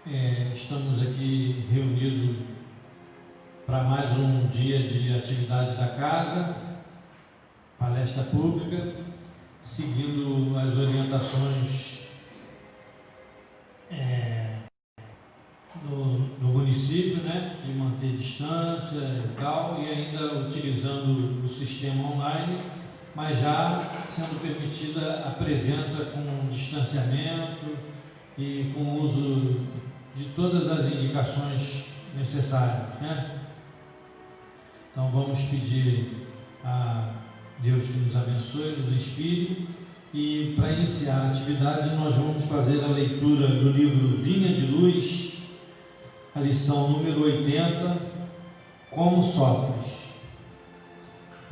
Estamos aqui reunidos para mais um dia de atividade da casa, palestra pública, seguindo as orientações do município, né, de manter distância e tal, e ainda utilizando o sistema online, mas já sendo permitida a presença com distanciamento e com o uso de todas as indicações necessárias, né? Então vamos pedir a Deus que nos abençoe, nos inspire, e para iniciar a atividade nós vamos fazer a leitura do livro Vinha de Luz, a lição número 80, Como Sofres.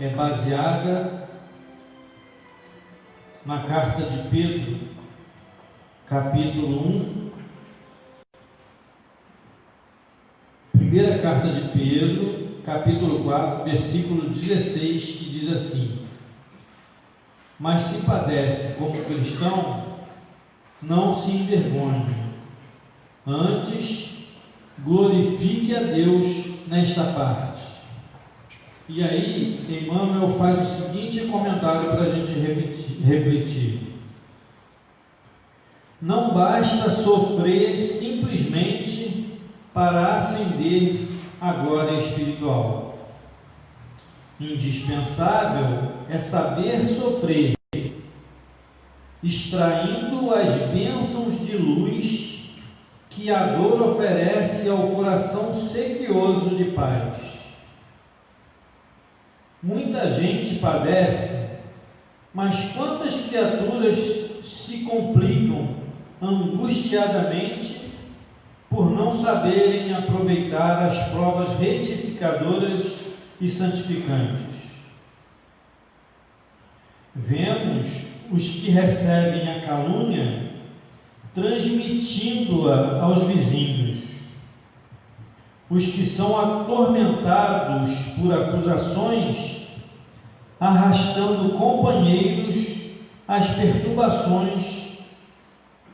É baseada na carta de Pedro, capítulo 1, primeira carta de Pedro, capítulo 4, versículo 16, que diz assim: mas se padece como cristão, não se envergonhe, antes glorifique a Deus nesta parte. E aí, Emmanuel faz o seguinte comentário para a gente refletir: não basta sofrer simplesmente para ascender a glória espiritual. Indispensável é saber sofrer, extraindo as bênçãos de luz que a dor oferece ao coração sequioso de paz. Muita gente padece, mas quantas criaturas se complicam angustiadamente por não saberem aproveitar as provas retificadoras e santificantes. Vemos os que recebem a calúnia transmitindo-a aos vizinhos, os que são atormentados por acusações arrastando companheiros às perturbações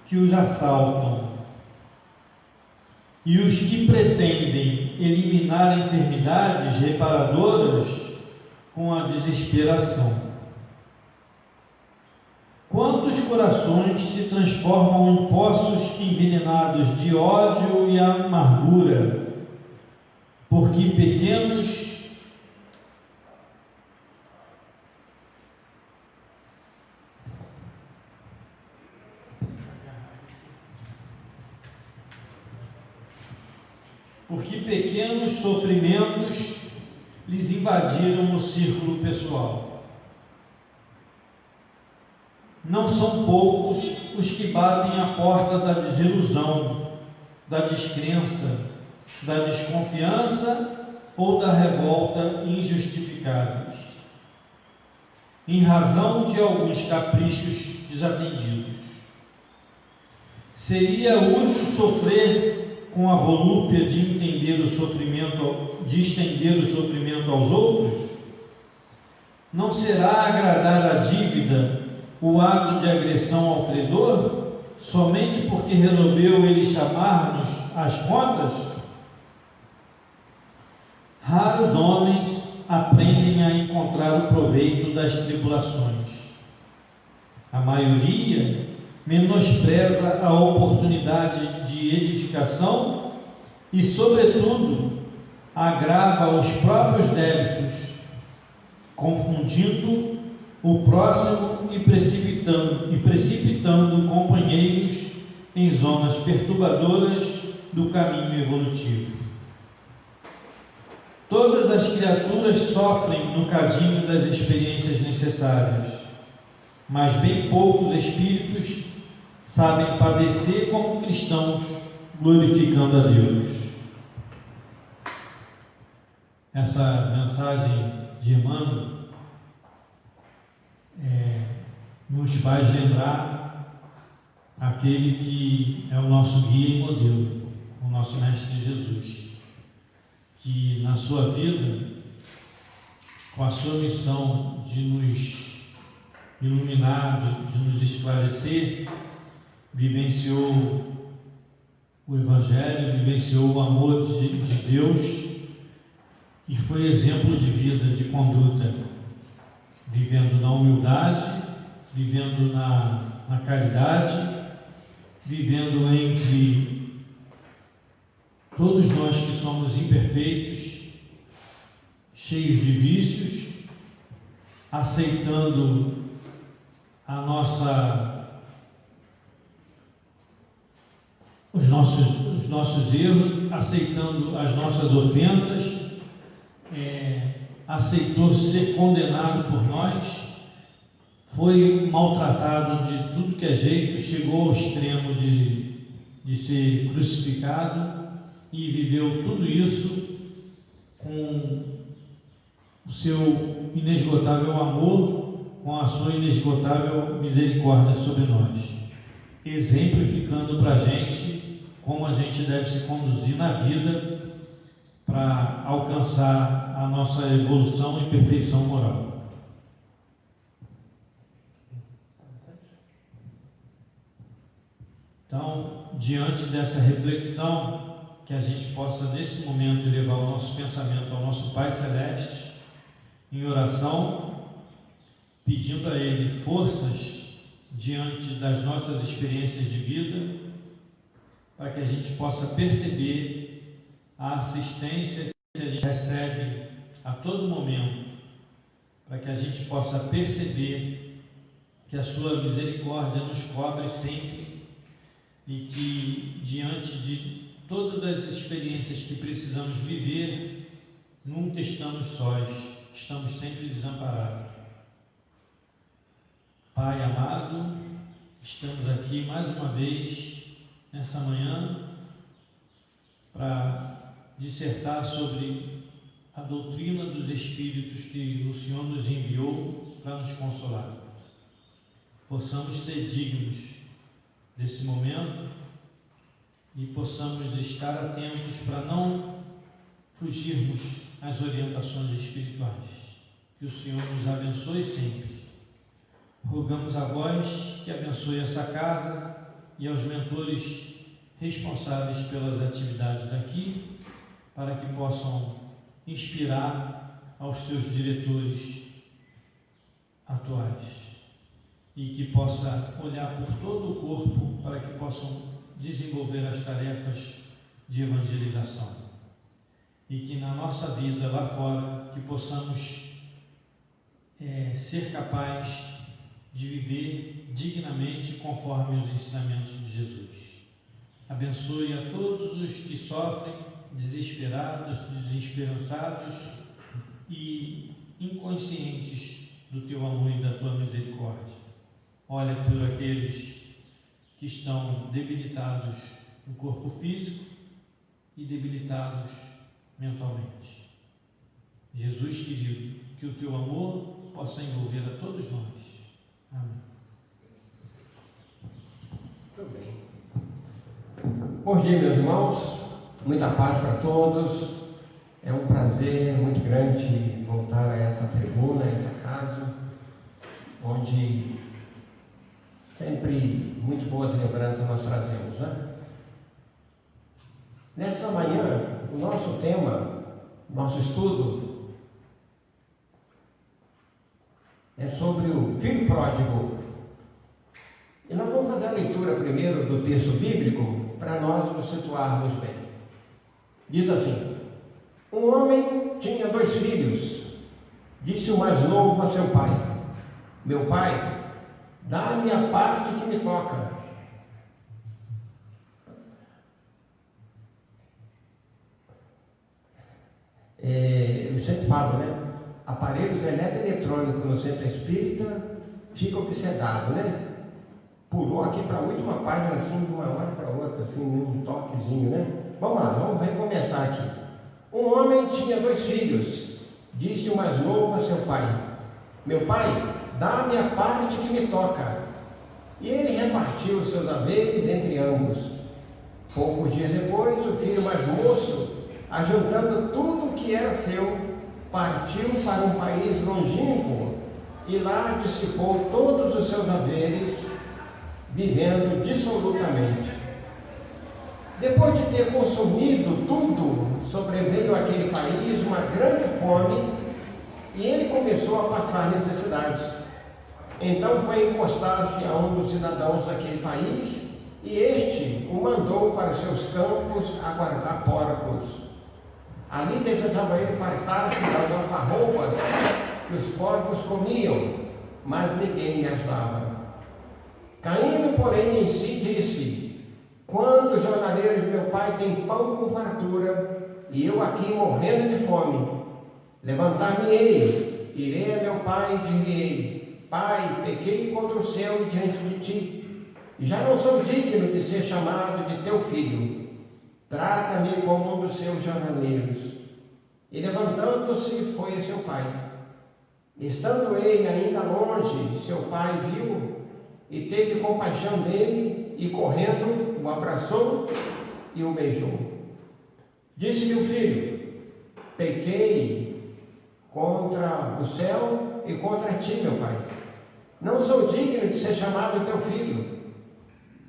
que os assaltam, e os que pretendem eliminar enfermidades reparadoras com a desesperação. Quantos corações se transformam em poços envenenados de ódio e amargura, porque pequenos sofrimentos lhes invadiram o círculo pessoal. Não são poucos os que batem à porta da desilusão, da descrença, da desconfiança ou da revolta injustificados, em razão de alguns caprichos desatendidos. Seria útil sofrer com a volúpia de estender o sofrimento aos outros? Não será agradar a dívida o ato de agressão ao credor, somente porque resolveu ele chamar-nos às contas? Raros homens aprendem a encontrar o proveito das tribulações. A maioria menospreza a oportunidade de edificação e, sobretudo, agrava os próprios débitos, confundindo o próximo e precipitando companheiros em zonas perturbadoras do caminho evolutivo. Todas as criaturas sofrem no cadinho das experiências necessárias, mas bem poucos espíritos sabem padecer como cristãos, glorificando a Deus. Essa mensagem de Emmanuel nos faz lembrar aquele que é o nosso guia e modelo, o nosso Mestre Jesus, que na sua vida, com a sua missão de nos iluminar, de nos esclarecer, vivenciou o o Evangelho, vivenciou o amor de Deus e foi exemplo de vida, de conduta, vivendo na humildade, vivendo na caridade, vivendo entre todos nós que somos imperfeitos, cheios de vícios, aceitando os nossos erros, aceitando as nossas ofensas, aceitou ser condenado por nós, foi maltratado de tudo que é jeito, chegou ao extremo de ser crucificado e viveu tudo isso com o seu inesgotável amor, com a sua inesgotável misericórdia sobre nós, exemplificando para a gente como a gente deve se conduzir na vida para alcançar a nossa evolução e perfeição moral. Então, diante dessa reflexão, que a gente possa nesse momento levar o nosso pensamento ao nosso Pai Celeste, em oração, pedindo a Ele forças diante das nossas experiências de vida, para que a gente possa perceber a assistência que a gente recebe a todo momento, para que a gente possa perceber que a sua misericórdia nos cobre sempre e que, diante de todas as experiências que precisamos viver, nunca estamos sós, estamos sempre desamparados. Pai amado, estamos aqui mais uma vez nessa manhã para dissertar sobre a doutrina dos Espíritos que o Senhor nos enviou para nos consolar. Possamos ser dignos desse momento e possamos estar atentos para não fugirmos às orientações espirituais. Que o Senhor nos abençoe sempre. Rogamos a vós que abençoe essa casa e aos mentores responsáveis pelas atividades daqui, para que possam inspirar aos seus diretores atuais e que possa olhar por todo o corpo para que possam desenvolver as tarefas de evangelização e que na nossa vida lá fora que possamos ser capazes de viver dignamente conforme os ensinamentos de Jesus. Abençoe a todos os que sofrem, desesperados, desesperançados e inconscientes do teu amor e da tua misericórdia. Olha por aqueles que estão debilitados no corpo físico e debilitados mentalmente. Jesus querido, que o teu amor possa envolver a todos nós. Amém. Muito bem. Bom dia, meus irmãos. Muita paz para todos. É um prazer muito grande voltar a essa tribuna, a essa casa, onde sempre muito boas lembranças nós trazemos, né? Nessa manhã, o nosso tema, nosso estudo, é sobre o filho pródigo. E nós vamos fazer a leitura primeiro do texto bíblico para nós nos situarmos bem. Diz assim: um homem tinha 2 filhos. Disse o mais novo a seu pai: meu pai, dá-me a parte que me toca. Eu sempre falo, né? Aparelhos eletroeletrônicos no centro espírita fica obsedado, né? Pulou aqui para a última página, assim, de uma hora para outra, assim, num toquezinho, né? Vamos lá, vamos recomeçar aqui. Um homem tinha 2 filhos. Disse o mais novo a seu pai: meu pai, dá-me a parte que me toca. E ele repartiu os seus haveres entre ambos. Poucos dias depois, o filho mais moço, ajuntando tudo o que era seu, partiu para um país longínquo e lá dissipou todos os seus haveres, vivendo dissolutamente. Depois de ter consumido tudo, sobreveio àquele país uma grande fome e ele começou a passar necessidades. Então foi encostar-se a um dos cidadãos daquele país e este o mandou para os seus campos a guardar porcos. Ali desejava ele fartar-se das alfarrobas que os porcos comiam, mas ninguém lhe ajudava. Caindo, porém, em si, disse: quando os jornaleiros de meu pai têm pão com fartura, e eu aqui morrendo de fome, levantar-me-ei, irei a meu pai e direi: Pai, pequei contra o céu e diante de ti, e já não sou digno de ser chamado de teu filho. Trata-me como um dos seus jornaleiros. E levantando-se, foi a seu pai. Estando ele ainda longe, seu pai viu e teve compaixão dele, e correndo, o abraçou e o beijou. Disse-lhe o filho: pequei contra o céu e contra ti, meu pai. Não sou digno de ser chamado teu filho.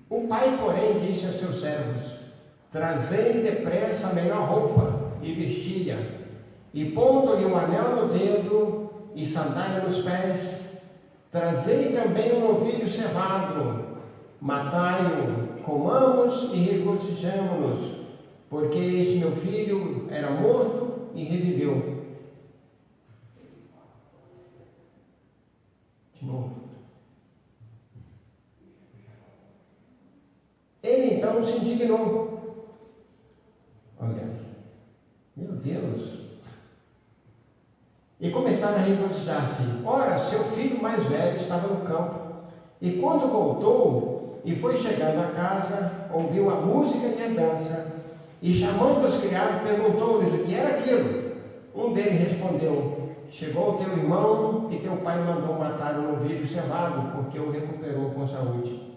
O pai, porém, disse aos seus servos: trazei depressa a melhor roupa e vestia, e pondo-lhe um anel no dedo e sandália nos pés, trazei também um novilho cevado, matai-o, comamos e regozijamo-nos, porque este meu filho era morto e reviveu. De novo. Ele então se indignou. Olha, meu Deus! E começaram a regozijar-se. Ora, seu filho mais velho estava no campo, e quando voltou e foi chegando à casa, ouviu a música e a dança, e chamando os criados, perguntou-lhes o que era aquilo. Um deles respondeu: chegou o teu irmão e teu pai mandou matar o novilho cevado, porque o recuperou com saúde.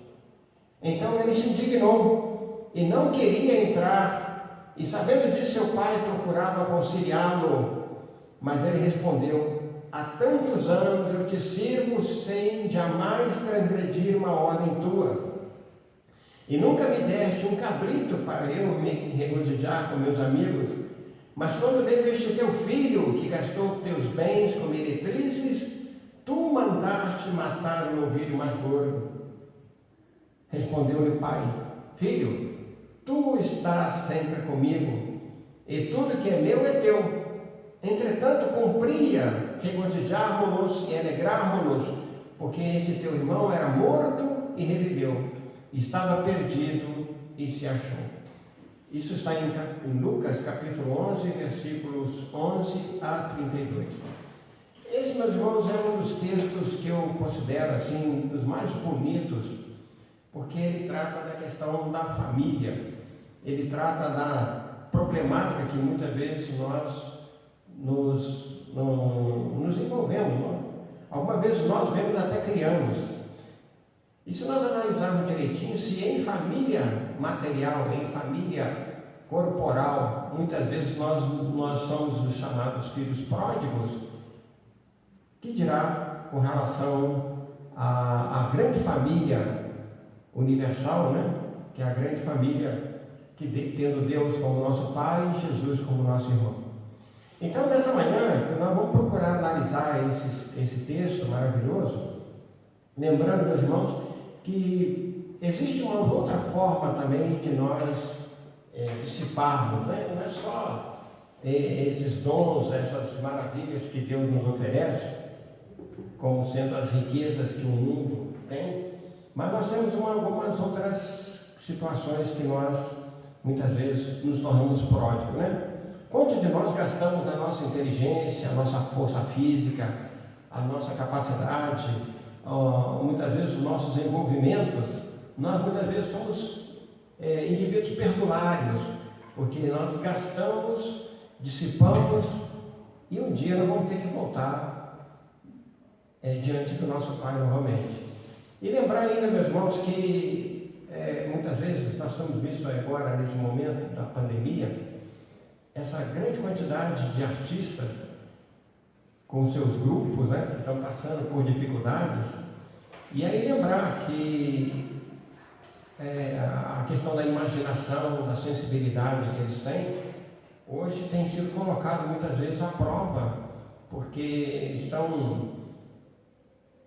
Então ele se indignou e não queria entrar, e sabendo disso seu pai procurava conciliá-lo, mas ele respondeu: há tantos anos eu te sirvo sem jamais transgredir uma ordem tua, e nunca me deste um cabrito para eu me regozijar com meus amigos, mas quando veio este teu filho, que gastou teus bens com meretrizes, tu mandaste matar o novilho mais gordo. Respondeu-lhe o pai: filho, tu estás sempre comigo, e tudo que é meu é teu. Entretanto, cumpria regozijarmos-nos e alegrarmos-nos, porque este teu irmão era morto e reviveu, estava perdido e se achou. Isso está em Lucas capítulo 11, versículos 11 a 32. Esse, meus irmãos, é um dos textos que eu considero assim, dos mais bonitos, porque ele trata da questão da família, ele trata da problemática que muitas vezes nós nos envolvemos. Não? Alguma vez nós vemos até criamos. E se nós analisarmos direitinho, se em família material, em família corporal, muitas vezes nós somos os chamados filhos pródigos, que dirá com relação à grande família universal, né? Que é a grande família que tendo Deus como nosso Pai e Jesus como nosso irmão. Então, nessa manhã, nós vamos procurar analisar esse texto maravilhoso, lembrando, meus irmãos, que existe uma outra forma também de nós dissiparmos, né? Não é só esses dons, essas maravilhas que Deus nos oferece, como sendo as riquezas que o mundo tem, mas nós temos algumas outras situações que nós, muitas vezes, nos tornamos pródigos, né? Quanto de nós gastamos a nossa inteligência, a nossa força física, a nossa capacidade, muitas vezes os nossos envolvimentos, nós muitas vezes somos indivíduos perdulários, porque nós gastamos, dissipamos, e um dia nós vamos ter que voltar diante do nosso Pai novamente. E lembrar ainda, meus irmãos, que muitas vezes nós estamos vistos agora, nesse momento da pandemia, essa grande quantidade de artistas com seus grupos, né, que estão passando por dificuldades, e aí lembrar que a questão da imaginação, da sensibilidade que eles têm, hoje tem sido colocado muitas vezes à prova, porque estão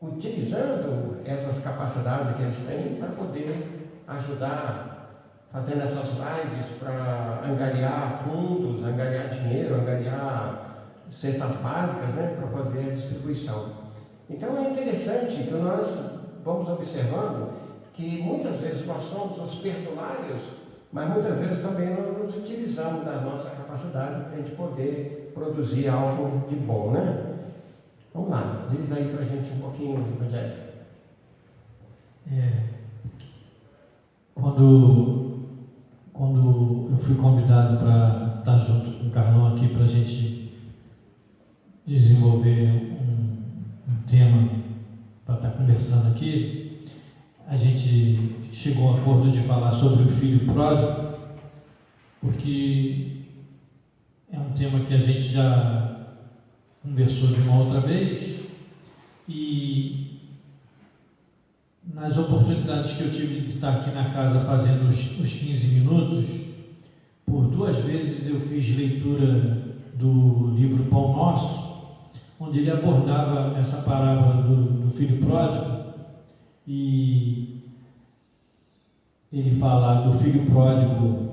utilizando essas capacidades que eles têm para poder ajudar, fazendo essas lives para angariar fundos, angariar dinheiro, angariar cestas básicas, né, para fazer a distribuição. Então é interessante que nós vamos observando que muitas vezes nós somos os perdulários, mas muitas vezes também nós nos utilizamos da nossa capacidade para a gente poder produzir algo de bom, né? Vamos lá, diz aí para a gente um pouquinho, Rogério. Quando eu fui convidado para estar junto com o Carlão aqui para a gente desenvolver um tema para estar conversando aqui, a gente chegou ao acordo de falar sobre o filho pródigo, porque é um tema que a gente já conversou de uma outra vez, e nas oportunidades que eu tive de estar aqui na casa fazendo os 15 minutos, por 2 vezes eu fiz leitura do livro Pão Nosso, onde ele abordava essa parábola do filho pródigo, e ele fala do filho pródigo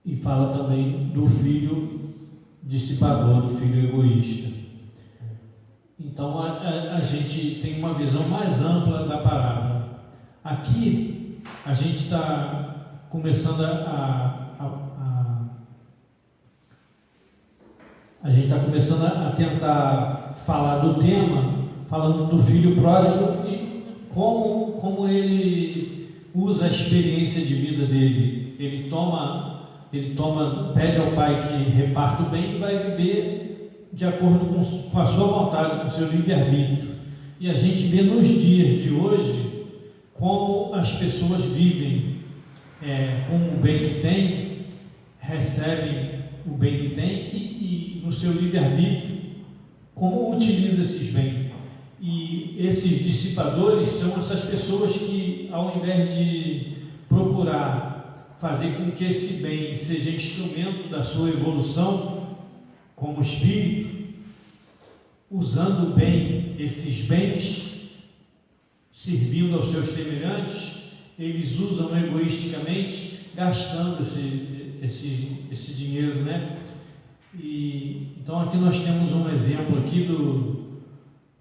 e fala também do filho dissipador, do filho egoísta. Então a gente tem uma visão mais ampla da parábola. Aqui a gente está começando a gente está começando a tentar falar do tema, falando do filho pródigo e como ele usa a experiência de vida dele. Ele pede ao pai que reparta o bem e vai viver de acordo com a sua vontade, com o seu livre-arbítrio. E a gente vê nos dias de hoje como as pessoas vivem com o bem que têm, recebem o bem que têm e no seu livre-arbítrio, como utiliza esses bens. E esses dissipadores são essas pessoas que, ao invés de procurar fazer com que esse bem seja instrumento da sua evolução como espírito, usando bem esses bens, servindo aos seus semelhantes, eles usam egoisticamente, gastando esse dinheiro, né? Então aqui nós temos um exemplo aqui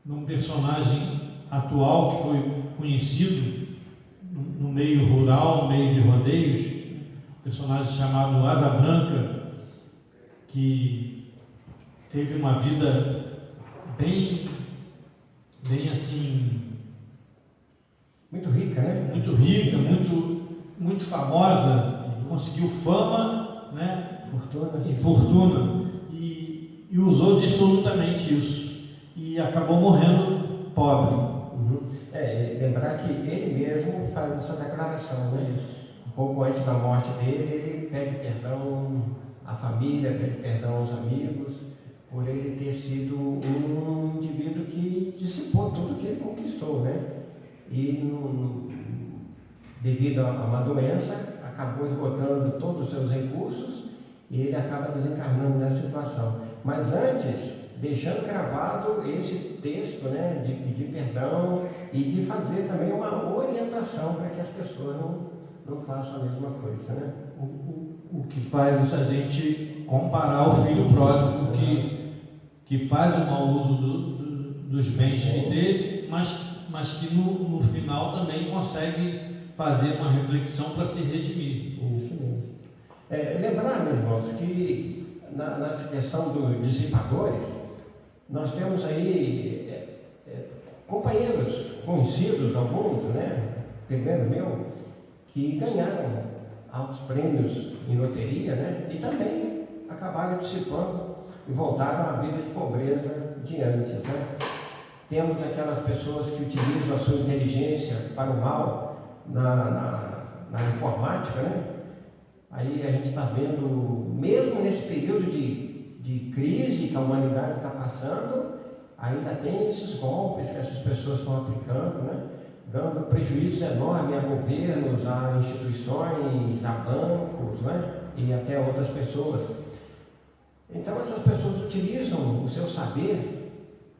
de um personagem atual que foi conhecido no meio rural, no meio de rodeios, um personagem chamado Asa Branca, que teve uma vida bem assim, muito rica, né? Muito rica, muito famosa, conseguiu fama, né? Fortuna e usou dissolutamente isso e acabou morrendo pobre. Lembrar que ele mesmo faz essa declaração, né? Um pouco antes da morte dele, ele pede perdão à família, pede perdão aos amigos, por ele ter sido um indivíduo que dissipou tudo que ele conquistou, né? E devido a uma doença, acabou esgotando todos os seus recursos e ele acaba desencarnando nessa situação. Mas antes, deixando gravado esse texto, né, de pedir perdão e de fazer também uma orientação para que as pessoas não façam a mesma coisa, né? O que faz a gente comparar o filho pródigo que faz um mau uso dos bens que teve, mas que no final também consegue fazer uma reflexão para se redimir. Isso mesmo. Lembrar, meus irmãos, que nessa questão dos dissipadores, nós temos aí companheiros conhecidos, alguns, né, primeiro meu, que ganharam altos prêmios em loteria, né, e também acabaram dissipando e voltaram à vida de pobreza de antes, né. Temos aquelas pessoas que utilizam a sua inteligência para o mal na informática, né? Aí a gente está vendo, mesmo nesse período de crise que a humanidade está passando, ainda tem esses golpes que essas pessoas estão aplicando, né? dando prejuízos enormes a governos, a instituições, a bancos, né? E até outras pessoas. Então essas pessoas utilizam o seu saber,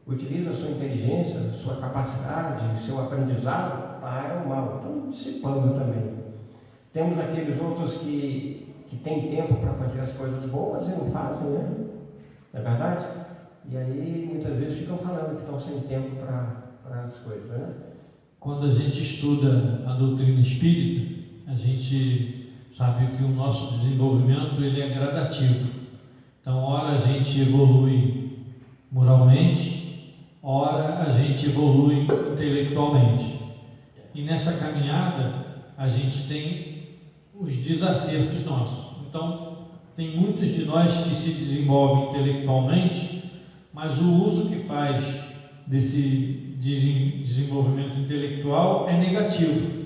utilizam a sua inteligência, a sua capacidade, o seu aprendizado para o mal. Estão dissipando também. Temos aqueles outros que têm tempo para fazer as coisas boas e não fazem, né? Não é verdade? E aí muitas vezes ficam falando que estão sem tempo para as coisas, né? Quando a gente estuda a doutrina espírita, a gente sabe que o nosso desenvolvimento ele é gradativo. Então, ora a gente evolui moralmente, ora a gente evolui intelectualmente. E nessa caminhada, a gente tem os desacertos nossos. Então, tem muitos de nós que se desenvolvem intelectualmente, mas o uso que faz desse desenvolvimento intelectual é negativo.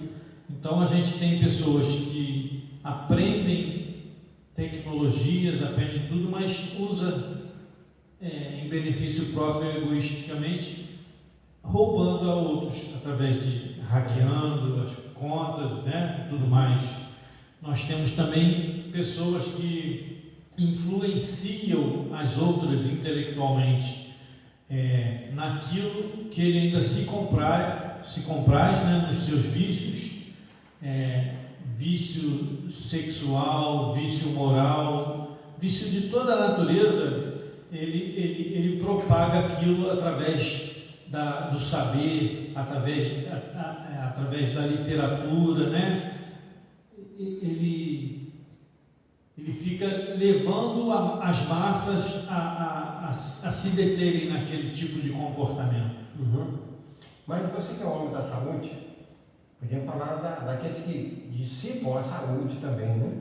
Então, a gente tem pessoas que aprendem tecnologias, aprendem tudo, mas usa em benefício próprio egoisticamente, roubando a outros, através de hackeando as contas, né, tudo mais. Nós temos também pessoas que influenciam as outras intelectualmente naquilo que ele ainda se compraz, né, nos seus vícios, vício sexual, vício moral, vício de toda a natureza. Ele propaga aquilo através do saber, através da literatura, né? Ele fica levando as massas a se deterem naquele tipo de comportamento. Uhum. Mas você que é o homem da saúde, podia falar daqueles que dissipam a saúde também, né?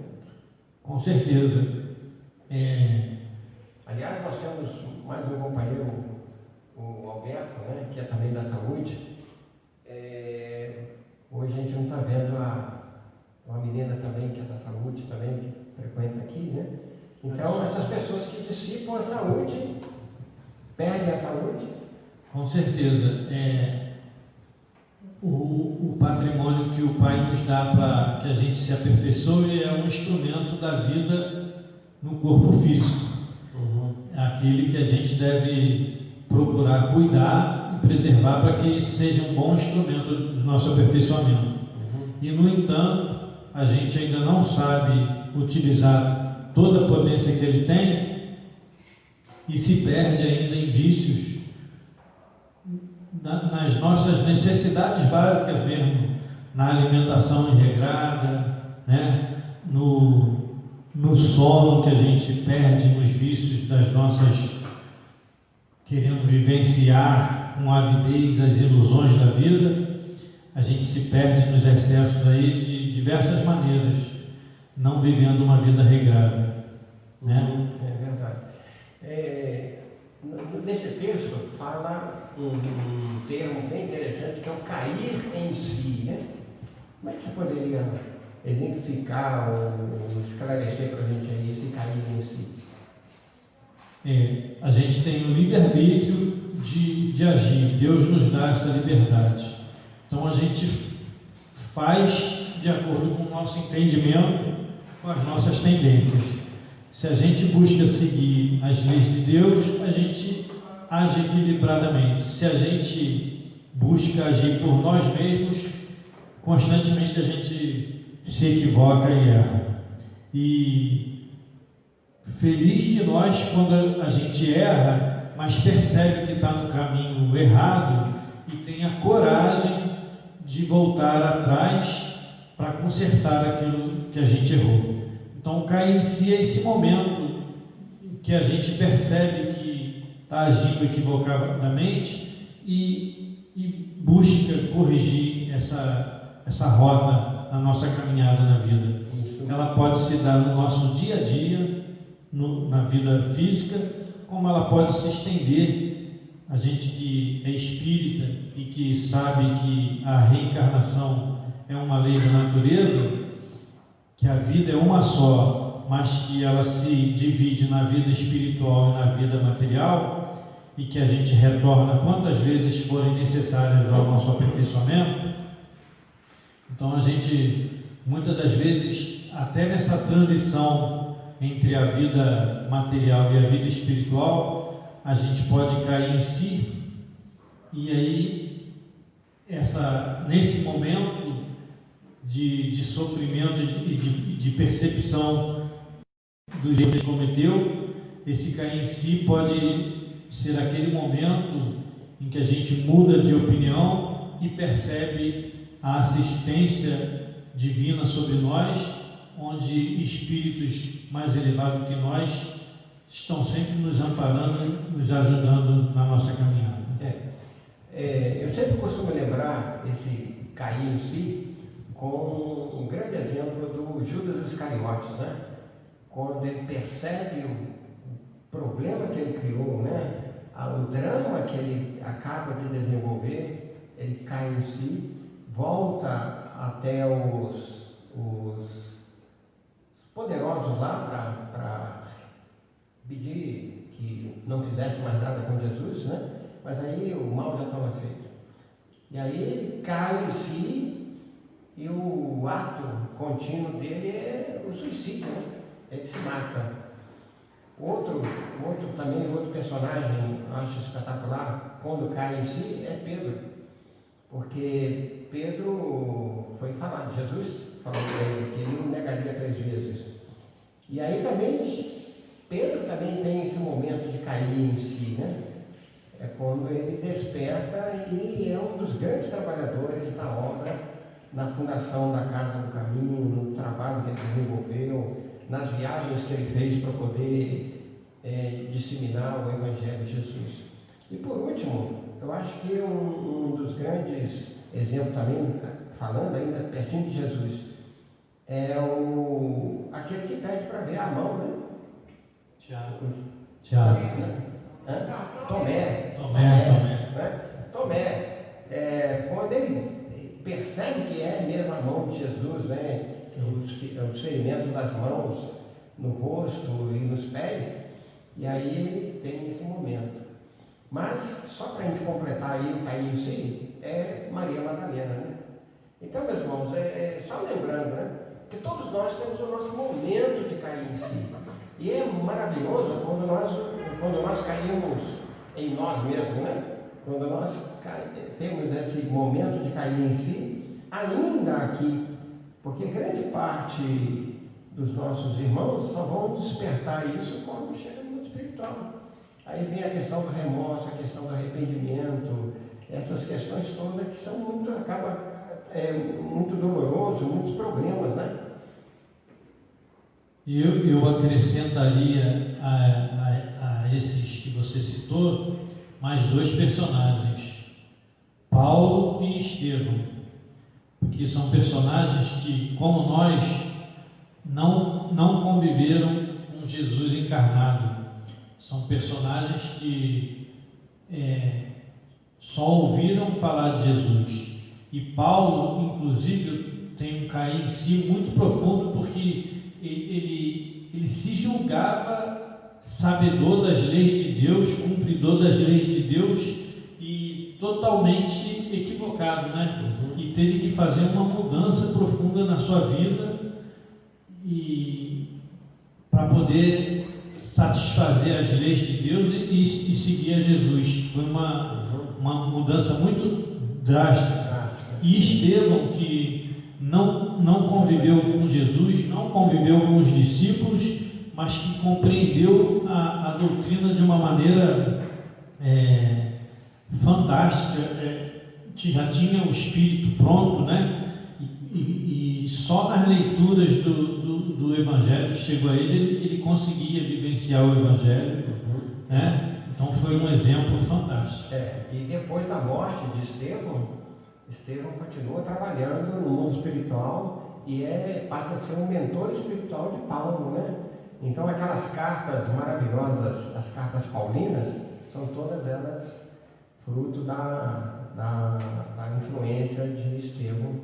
Com certeza. Aliás, nós temos mais um companheiro, o Alberto, né, que é também da saúde. Hoje a gente não está vendo uma menina também que é da saúde, também que frequenta aqui, né? Então, essas pessoas que dissipam a saúde, perdem a saúde. Com certeza. O patrimônio que o Pai nos dá para que a gente se aperfeiçoe é um instrumento da vida no corpo físico. É aquele que a gente deve procurar cuidar e preservar para que seja um bom instrumento do nosso aperfeiçoamento. E, no entanto, a gente ainda não sabe utilizar toda a potência que ele tem e se perde ainda em vícios nas nossas necessidades básicas mesmo, na alimentação irregrada, né? no sono que a gente perde, nos vícios das nossas, querendo vivenciar com avidez as ilusões da vida. A gente se perde nos excessos aí de diversas maneiras, não vivendo uma vida regrada, né? É verdade. Nesse texto fala um termo bem interessante que é o cair em si, né? Como é que você poderia exemplificar ou esclarecer para a gente aí esse cair em si? A gente tem o livre-arbítrio de agir. Deus nos dá essa liberdade. Então a gente faz de acordo com o nosso entendimento, com as nossas tendências. Se a gente busca seguir as leis de Deus, a gente age equilibradamente. Se a gente busca agir por nós mesmos, constantemente a gente se equivoca e erra. E feliz de nós quando a gente erra, mas percebe que está no caminho errado e tem a coragem de voltar atrás para consertar aquilo que a gente errou. Então, cair em si é esse momento que a gente percebe que está agindo equivocadamente e busca corrigir essa rota na nossa caminhada na vida. Ela pode se dar no nosso dia a dia, na vida física, como ela pode se estender. A gente que é espírita e que sabe que a reencarnação é uma lei da natureza, que a vida é uma só, mas que ela se divide na vida espiritual e na vida material, e que a gente retorna quantas vezes forem necessárias ao nosso aperfeiçoamento, Então a gente, muitas das vezes, até nessa transição entre a vida material e a vida espiritual, a gente pode cair em si, e aí, nesse momento de sofrimento e de percepção do erro que cometeu, esse cair em si pode ser aquele momento em que a gente muda de opinião e percebe a assistência divina sobre nós, onde espíritos mais elevados que nós estão sempre nos amparando, nos ajudando na nossa caminhada. Eu sempre costumo lembrar esse cair em si com um grande exemplo do Judas Iscariotes, né? Quando ele percebe o problema que ele criou, né? O drama que ele acaba de desenvolver, ele cai em si, volta até os poderosos lá para pedir que não fizesse mais nada com Jesus, né? Mas aí o mal já estava feito. E aí ele cai em si e o ato contínuo dele é o suicídio, né? Ele se mata. Outro personagem, eu acho espetacular, quando cai em si, é Pedro. Porque Pedro foi falar, Jesus falou para ele que ele o negaria 3 vezes. E aí também, Pedro também tem esse momento de cair em si, né? É quando ele desperta e é um dos grandes trabalhadores da obra, na fundação da Casa do Caminho, no trabalho que ele desenvolveu, nas viagens que ele fez para poder disseminar o Evangelho de Jesus. E por último, eu acho que um dos grandes exemplos também, falando ainda pertinho de Jesus, é aquele que pede para ver a mão, né? Tiago. Tomé. Quando ele percebe que é mesmo a mão de Jesus, né? Os ferimentos das mãos no rosto e nos pés, e aí ele tem esse momento. Mas, só para a gente completar aí o cair em si, é Maria Madalena, né? Então, meus irmãos, só lembrando, né? Que todos nós temos o nosso momento de cair em si. E é maravilhoso quando nós caímos em nós mesmos, né? Quando nós temos esse momento de cair em si, ainda aqui, porque grande parte dos nossos irmãos só vão despertar isso quando chega no mundo espiritual. Aí vem a questão do remorso, a questão do arrependimento, essas questões todas que são muito doloroso, muitos problemas, né? Eu acrescentaria a esses que você citou mais 2 personagens, Paulo e Estevão, porque são personagens que, como nós, não conviveram com Jesus encarnado. São personagens que só ouviram falar de Jesus. E Paulo, inclusive, tem um cair em si muito profundo, porque ele se julgava sabedor das leis de Deus, cumpridor das leis de Deus, e totalmente equivocado, né? E teve que fazer uma mudança profunda na sua vida para poder satisfazer as leis de Deus e seguir a Jesus. Foi uma mudança muito drástica. E Estevão, que não conviveu com Jesus, não conviveu com os discípulos, mas que compreendeu a doutrina de uma maneira fantástica, já tinha o espírito pronto, né? E só nas leituras do Evangelho que chegou a ele conseguia vivenciar o Evangelho, né? Então foi um exemplo fantástico. E depois da morte de Estevão continua trabalhando no mundo espiritual e passa a ser um mentor espiritual de Paulo, né? Então aquelas cartas maravilhosas, as cartas paulinas, são todas elas fruto da influência de Estevão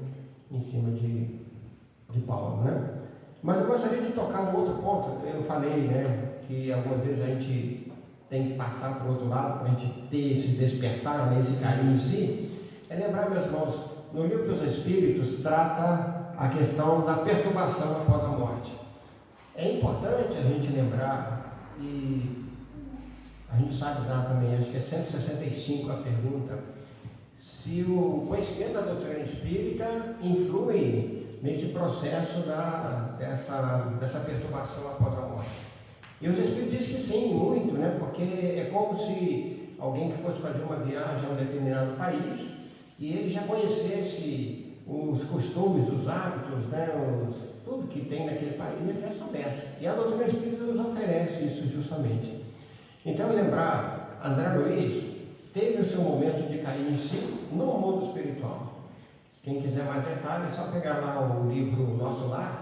em cima de Paulo, né? Mas eu gostaria de tocar um outro ponto. Eu falei, né, que algumas vezes a gente tem que passar para o outro lado para a gente ter esse despertar, esse carinho em si. É lembrar, meus irmãos, no Livro dos Espíritos, trata a questão da perturbação após a morte. É importante a gente lembrar, e a gente sabe dar também, acho que é 165 a pergunta, se o conhecimento da doutrina espírita influi nesse processo dessa perturbação após a morte. E os Espíritos dizem que sim, muito, né? Porque é como se alguém que fosse fazer uma viagem a um determinado país e ele já conhecesse os costumes, os hábitos, né? Tudo que tem naquele país, ele já soubesse. E a doutrina espírita nos oferece isso justamente. Então, lembrar, André Luiz teve o seu momento de cair em si no mundo espiritual. Quem quiser mais detalhes, é só pegar lá o livro Nosso Lar,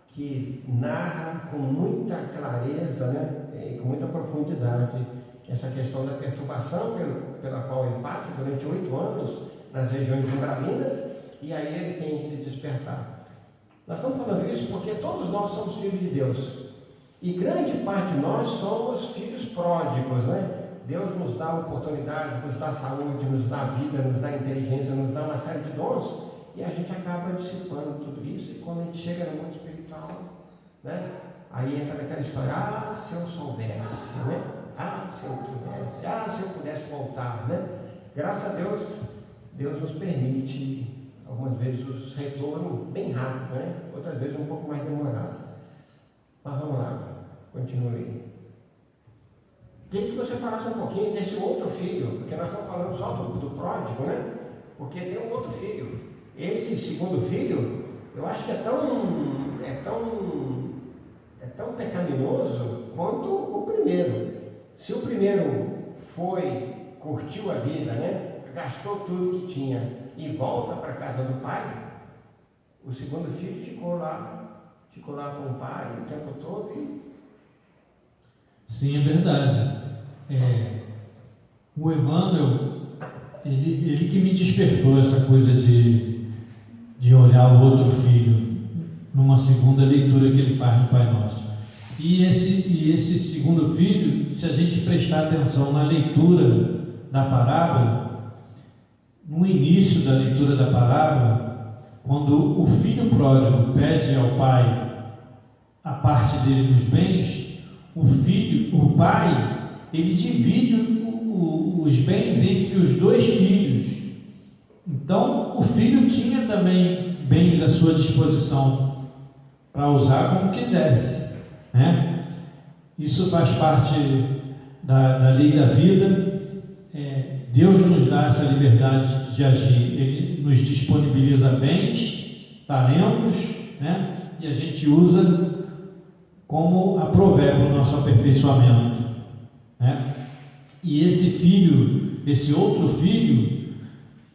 que narra com muita clareza, né, e com muita profundidade essa questão da perturbação pela qual ele passa durante 8 anos nas regiões umbralinas, e aí ele tem esse despertar. Nós estamos falando isso porque todos nós somos filhos de Deus, e grande parte de nós somos filhos pródigos, né? Deus nos dá oportunidade, nos dá saúde, nos dá vida, nos dá inteligência, nos dá uma série de dons, e a gente acaba dissipando tudo isso, e quando a gente chega no mundo espiritual, né, aí entra naquela história, se eu soubesse, né? Se eu pudesse, se eu pudesse voltar, né? Graças a Deus, Deus nos permite, algumas vezes, os retornos bem rápido, né? Outras vezes um pouco mais demorado. Mas vamos lá, continue. Queria que você falasse um pouquinho desse outro filho, porque nós estamos falando só do pródigo, né? Porque tem um outro filho. Esse segundo filho, eu acho que é tão pecaminoso quanto o primeiro. Se o primeiro curtiu a vida, né? Gastou tudo que tinha e volta para a casa do pai, o segundo filho ficou lá com o pai o tempo todo e... Sim, é verdade. O Emmanuel, ele que me despertou essa coisa de olhar o outro filho numa segunda leitura que ele faz no Pai Nosso. E esse segundo filho, se a gente prestar atenção na leitura da parábola, no início da leitura da parábola, quando o filho pródigo pede ao pai a parte dele dos bens, o pai, ele divide os bens entre os 2 filhos. Então, o filho tinha também bens à sua disposição para usar como quisesse, né? Isso faz parte da lei da vida. Deus nos dá essa liberdade de agir. Ele nos disponibiliza bens, talentos, né? E a gente usa como aprouver para o nosso aperfeiçoamento, né? E esse outro filho,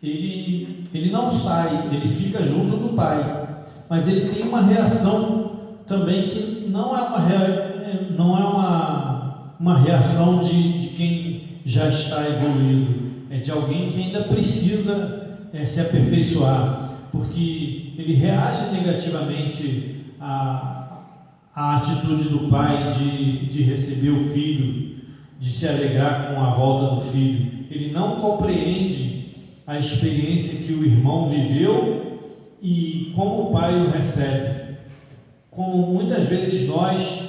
ele não sai, ele fica junto do pai, mas ele tem uma reação também que não é uma reação de quem já está evoluído, é de alguém que ainda precisa se aperfeiçoar, porque ele reage negativamente a atitude do pai de receber o filho, de se alegrar com a volta do filho. Ele não compreende a experiência que o irmão viveu e como o pai o recebe. Como muitas vezes nós,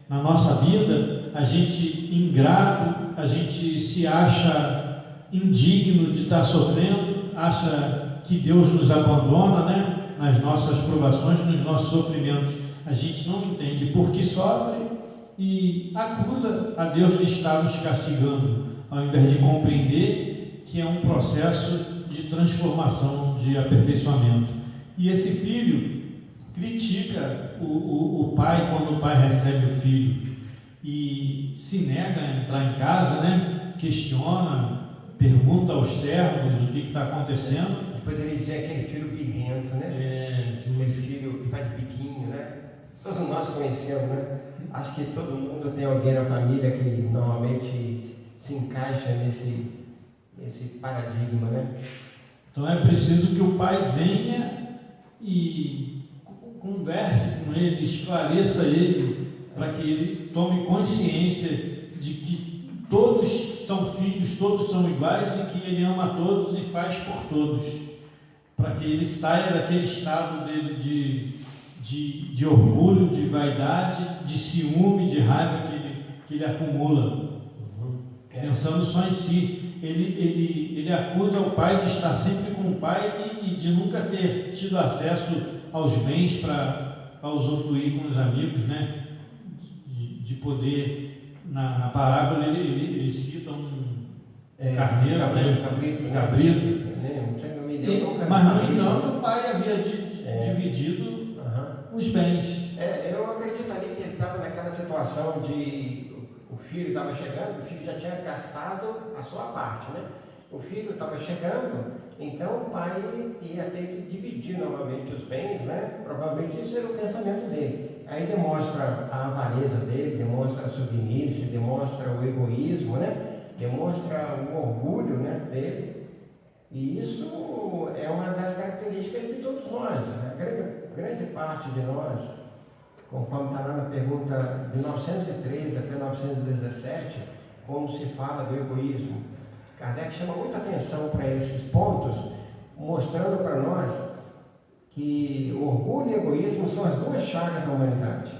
na nossa vida, a gente ingrato, a gente se acha indigno de estar sofrendo, acha que Deus nos abandona, né? Nas nossas provações, nos nossos sofrimentos. A gente não entende por que sofre e acusa a Deus de estar nos castigando, ao invés de compreender que é um processo de transformação, de aperfeiçoamento. E esse filho critica o pai quando o pai recebe o filho e se nega a entrar em casa, né? Questiona, pergunta aos servos o que está acontecendo. Poderia dizer aquele filho birrento, né? Aquele filho que faz biquinho, né? Todos nós conhecemos, né? Acho que todo mundo tem alguém na família que normalmente se encaixa nesse paradigma, né? Então é preciso que o pai venha e converse com ele, esclareça ele, para que ele tome consciência de que todos são filhos, todos são iguais e que ele ama todos e faz por todos. para que ele saia daquele estado dele de orgulho, de vaidade, de ciúme, de raiva que ele acumula, pensando só em si. Ele acusa o pai de estar sempre com o pai e de nunca ter tido acesso aos bens para usufruir com os amigos, né? De poder, na parábola ele cita um carneiro, cabrito. Mas no entanto o pai havia dividido os bens. Eu acredito ali que ele estava naquela situação de o filho estava chegando, o filho já tinha gastado a sua parte, né? O filho estava chegando, então o pai ia ter que dividir novamente os bens, né? Provavelmente isso era o pensamento dele. Aí demonstra a avareza dele, demonstra a submissão, demonstra o egoísmo, né? Demonstra o orgulho, né, dele. E isso é uma das características de todos nós, né? Grande parte de nós, conforme está lá na pergunta de 913 até 917, como se fala do egoísmo. Kardec chama muita atenção para esses pontos, mostrando para nós que orgulho e egoísmo são as duas chagas da humanidade.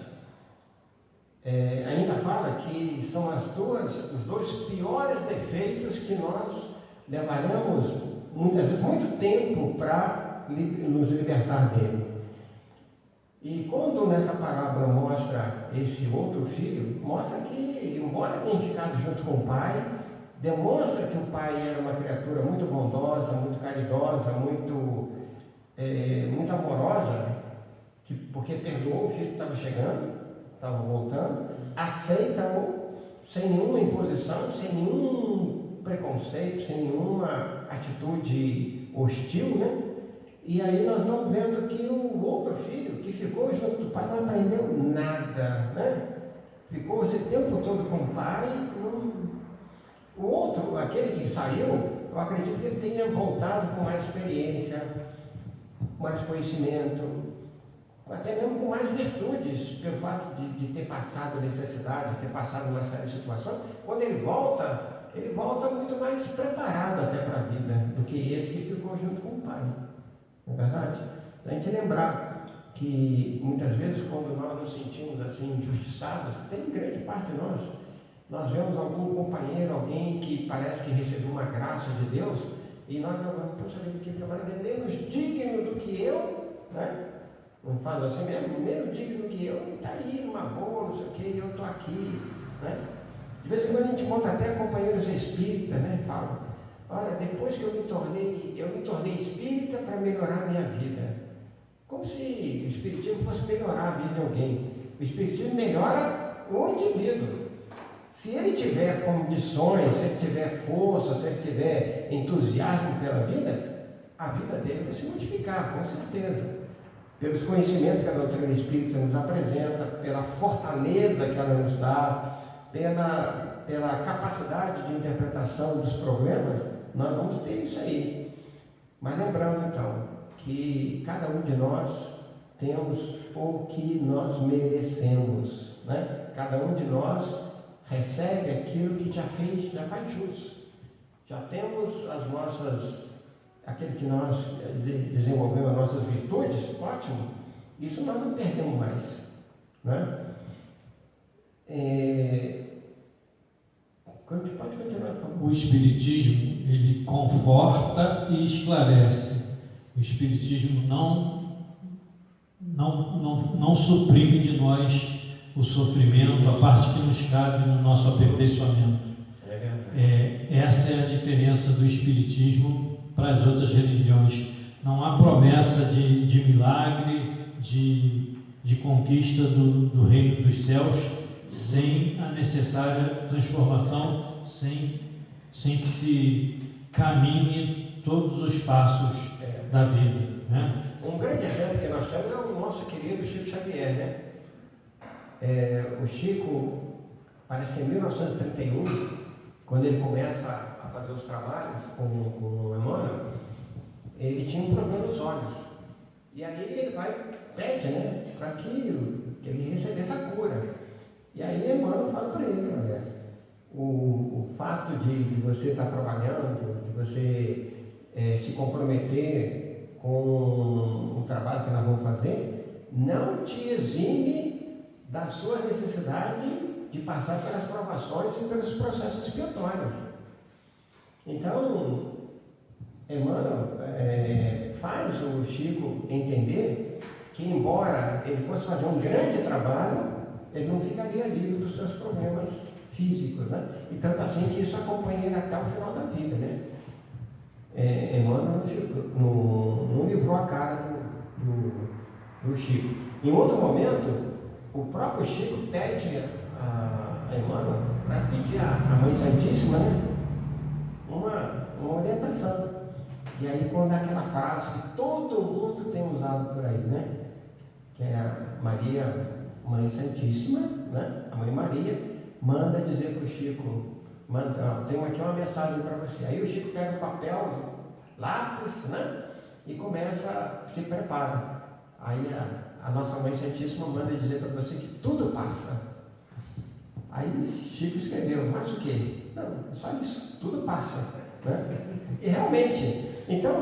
Ainda fala que são os dois piores defeitos que nós levaremos muitas vezes muito tempo para nos libertar dele. E quando nessa parábola mostra esse outro filho, mostra que, embora tenha ficado junto com o pai, demonstra que o pai era uma criatura muito bondosa, muito caridosa, muito amorosa, porque perdoou o filho que estava chegando, estava voltando, aceita-o sem nenhuma imposição, sem nenhum preconceito, sem nenhuma atitude hostil, né? E aí nós estamos vendo que o outro filho, que ficou junto do pai, não aprendeu nada, né? Ficou esse tempo todo com o pai. O outro, aquele que saiu, eu acredito que ele tenha voltado com mais experiência, mais conhecimento, até mesmo com mais virtudes, pelo fato de ter passado necessidade, de ter passado uma série de situações. Quando ele volta muito mais preparado até para a vida do que esse que ficou junto com o pai. Não é verdade? A gente lembrar que muitas vezes quando nós nos sentimos assim injustiçados, tem grande parte de nós vemos algum companheiro, alguém que parece que recebeu uma graça de Deus, e nós falamos, poxa vida, que trabalho é menos digno do que eu, né? Não fala assim mesmo, menos digno do que eu, está aí numa boa, não sei o que, e eu estou aqui, né? De vez em quando a gente encontra até companheiros espíritas, né? Fala, olha, depois que eu me tornei espírita para melhorar a minha vida. Como se o espiritismo fosse melhorar a vida de alguém. O espiritismo melhora o indivíduo. Se ele tiver condições, se ele tiver força, se ele tiver entusiasmo pela vida, a vida dele vai se modificar, com certeza. Pelos conhecimentos que a doutrina espírita nos apresenta, pela fortaleza que ela nos dá, pela capacidade de interpretação dos problemas, nós vamos ter isso aí. Mas lembrando então, que cada um de nós temos o que nós merecemos, né? Cada um de nós recebe aquilo que já faz jus. Já temos aquilo que nós desenvolvemos as nossas virtudes, ótimo. Isso nós não perdemos mais, né? Pode continuar. O Espiritismo, ele conforta e esclarece. O Espiritismo não suprime de nós o sofrimento, a parte que nos cabe no nosso aperfeiçoamento. Essa é a diferença do Espiritismo para as outras religiões. Não há promessa de milagre, de conquista do reino dos céus, sem a necessária transformação, sem que se caminhe todos os passos da vida, né? Um grande exemplo que nós temos é o nosso querido Chico Xavier, né? O Chico, parece que em 1931, quando ele começa a fazer os trabalhos com o Emmanuel, ele tinha um problema nos olhos. E aí ele pede, né, para que ele recebesse a cura. E aí Emmanuel fala para ele, olha, o fato de você estar trabalhando, de você se comprometer com o trabalho que nós vamos fazer, não te exime da sua necessidade de passar pelas provações e pelos processos expiatórios. Então, Emmanuel faz o Chico entender que, embora ele fosse fazer um grande trabalho, ele não ficaria livre dos seus problemas físicos, né? E tanto assim que isso acompanha ele até o final da vida, né? Emmanuel não livrou a cara do Chico. Em outro momento, o próprio Chico pede a Emmanuel para pedir à Mãe Santíssima, né, uma orientação. E aí, quando aquela frase que todo mundo tem usado por aí, né? Que é a Maria, Mãe Santíssima, né? A Mãe Maria, manda dizer para o Chico, tenho aqui uma mensagem para você. Aí o Chico pega o papel, lápis, né? E começa, se prepara. Aí a nossa Mãe Santíssima manda dizer para você que tudo passa. Aí Chico escreveu, mas o quê? Não, é só isso, tudo passa, né? E realmente, então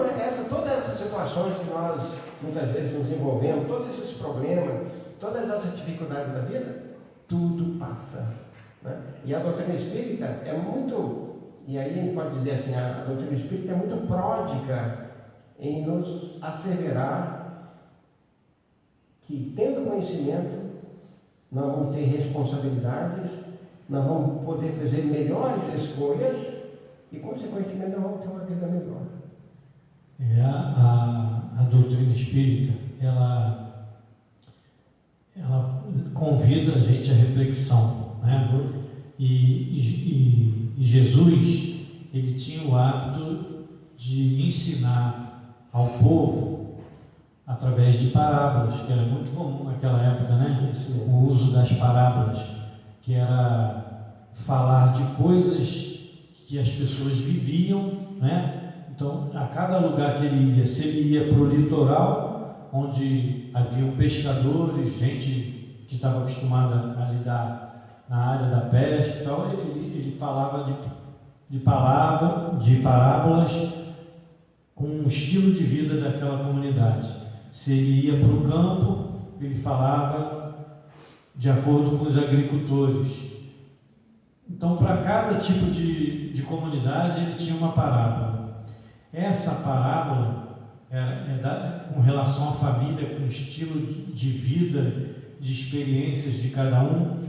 todas essas situações que nós muitas vezes nos envolvemos, todos esses problemas, todas essas dificuldades da vida, tudo passa, né? E a doutrina espírita é muito, e aí a gente pode dizer assim, a doutrina espírita é muito pródiga em nos asseverar que, tendo conhecimento, nós vamos ter responsabilidades, nós vamos poder fazer melhores escolhas e, consequentemente, nós vamos ter uma vida melhor. A doutrina espírita, ela convida a gente à reflexão, né? E Jesus, ele tinha o hábito de ensinar ao povo através de parábolas, que era muito comum naquela época, né? O uso das parábolas, que era falar de coisas que as pessoas viviam, né? Então, a cada lugar que ele ia, se ele ia para o litoral, onde haviam pescadores, gente que estava acostumada a lidar na área da pesca e tal, ele falava de parábolas com o estilo de vida daquela comunidade. Se ele ia para o campo, ele falava de acordo com os agricultores. Então, para cada tipo de comunidade, ele tinha uma parábola. Essa parábola com relação à família, com o estilo de vida, de experiências de cada um,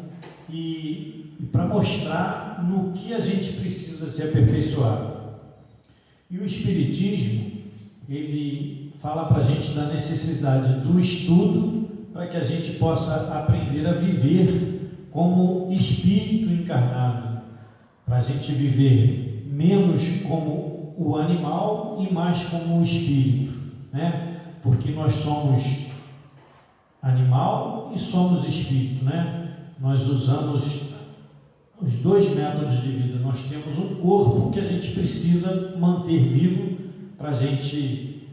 e para mostrar no que a gente precisa se aperfeiçoar. E o Espiritismo, ele fala para a gente da necessidade do estudo para que a gente possa aprender a viver como espírito encarnado, para a gente viver menos como o animal e mais como o espírito, né? Porque nós somos animal e somos espírito, né? Nós usamos os dois métodos de vida. Nós temos um corpo que a gente precisa manter vivo para a gente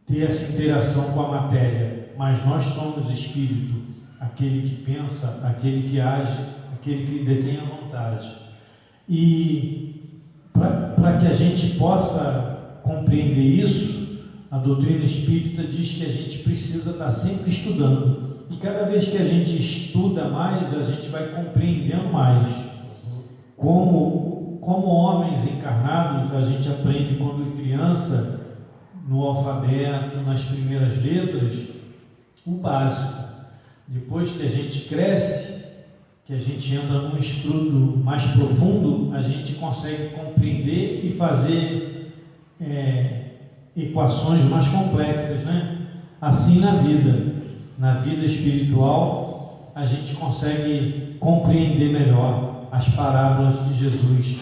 ter essa interação com a matéria, mas nós somos espírito, aquele que pensa, aquele que age, aquele que detém a vontade. E para que a gente possa compreender isso, a doutrina espírita diz que a gente precisa estar sempre estudando. E cada vez que a gente estuda mais, a gente vai compreendendo mais. Como homens encarnados, a gente aprende quando criança, no alfabeto, nas primeiras letras, o básico. Depois que a gente cresce, que a gente entra num estudo mais profundo, a gente consegue compreender e fazer equações mais complexas, né? Assim na vida espiritual, a gente consegue compreender melhor as parábolas de Jesus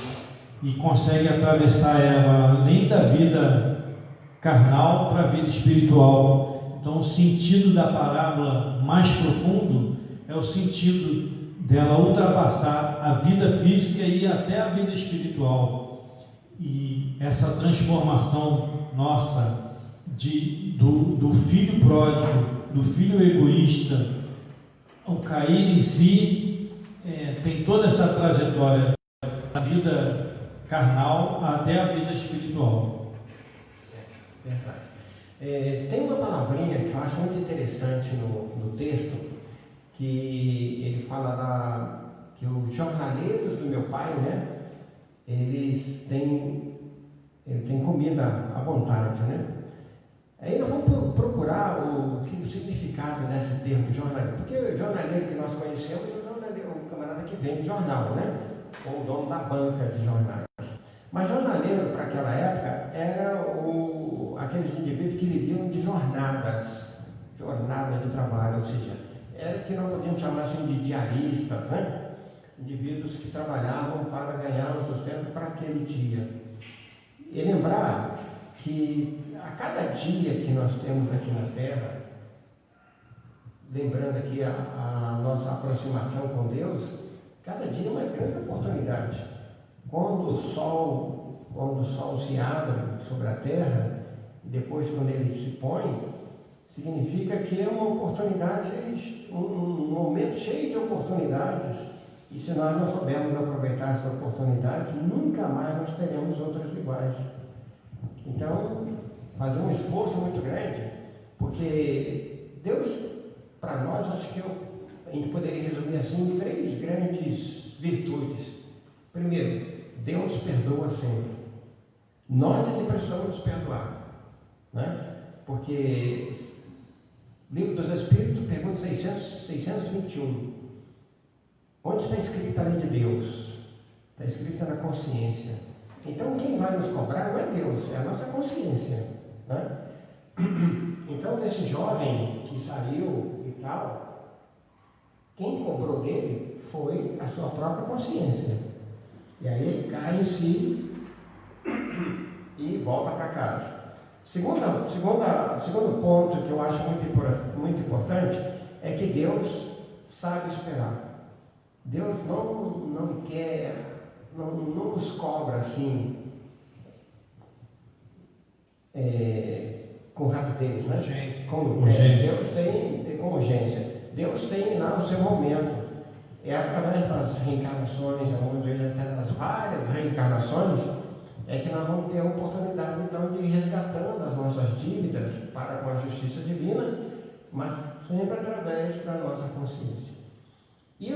e consegue atravessar ela além da vida carnal para a vida espiritual. Então, o sentido da parábola mais profundo é o sentido dela ultrapassar a vida física e ir até a vida espiritual. E essa transformação nossa do filho pródigo, do filho egoísta, ao cair em si, tem toda essa trajetória da vida carnal até a vida espiritual. Verdade. Tem uma palavrinha que eu acho muito interessante no texto, que ele fala que os jornaleiros do meu pai, né, eles têm comida à vontade, né? Aí nós vamos procurar o significado desse termo jornaleiro, porque o jornaleiro que nós conhecemos é o camarada que vende jornal, né? Ou o dono da banca de jornais. Mas jornaleiro, para aquela época, era aqueles indivíduos que viviam de jornadas de trabalho, ou seja, era o que nós podíamos chamar assim de diaristas, né? Indivíduos que trabalhavam para ganhar o sustento para aquele dia. E lembrar que a cada dia que nós temos aqui na Terra, lembrando aqui a nossa aproximação com Deus, cada dia é uma grande oportunidade. Quando o sol se abre sobre a Terra, depois quando ele se põe, significa que é uma oportunidade, um momento cheio de oportunidades, e se nós não soubermos aproveitar essa oportunidade, nunca mais nós teremos outras iguais. Então, fazer um esforço muito grande, porque Deus, para nós, acho que a gente poderia resumir assim em 3 grandes virtudes. Primeiro, Deus perdoa sempre. Nós é que precisamos perdoar, né? Porque Livro dos Espíritos, pergunta 621. Onde está escrita a lei de Deus? Está escrita na consciência. Então, quem vai nos cobrar não é Deus, é a nossa consciência, né? Então, esse jovem que saiu e tal, quem cobrou dele foi a sua própria consciência. E aí ele cai em si e volta para casa. Segundo ponto que eu acho muito importante é que Deus sabe esperar. Deus não quer, não nos cobra assim com rapidez, né? Deus tem com urgência. Deus tem lá o seu momento. É através das reencarnações, até das várias reencarnações, é que nós vamos ter a oportunidade então de ir resgatando as nossas dívidas para com a justiça divina, mas sempre através da nossa consciência. E